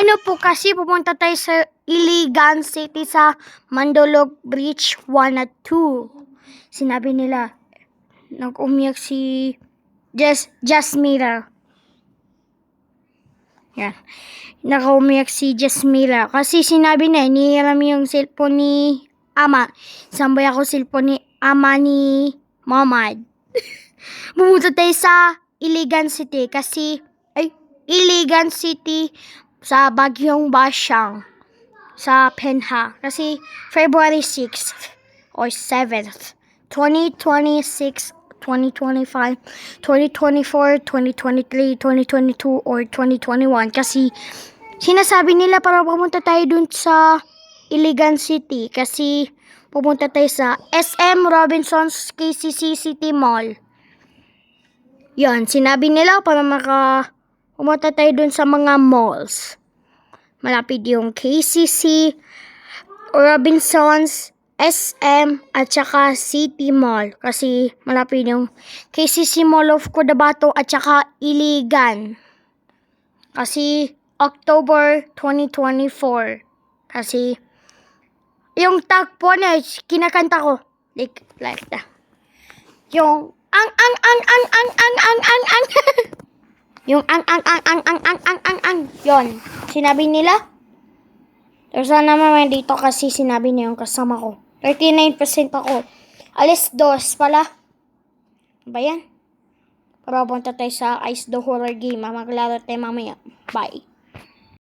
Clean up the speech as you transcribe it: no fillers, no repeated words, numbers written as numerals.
Ano po kasi pupunta tayo sa Iligan City sa Mandaluyong Bridge 1 at 2. Sinabi nila, nag-umiyak si Jasmira. Yan. Nakaumiyak si Jasmira. Kasi sinabi na, nihiram yung cellphone ni ama. Sambay ako cellphone ni ama ni Mamad. Pumunta tayo sa Iligan City kasi, Iligan City sa Bagyong Basyang sa Penha. Kasi February 6th or 7th, 2026, 2025, 2024, 2023, 2022, or 2021. Kasi sinasabi nila para pumunta tayo dun sa Iligan City. Kasi pupunta tayo sa SM Robinsons KCC City Mall. Yan, sinabi nila para pumunta tayo dun sa mga malls. Malapit yung KCC, Robinsons, SM, at saka City Mall. Kasi malapit yung KCC Mall of Cotabato at saka Iligan. Kasi October 2024. Kasi yung tagpo na kinakanta ko. Like that. Yung ang yung ang yon, sinabi nila. Pero sana naman dito kasi sinabi niya yung kasama ko. 39% ako. Alis 2 pala. Ba yan? Para punta tayo sa Ice the Horror Game. Maglaro tayo mamaya. Bye.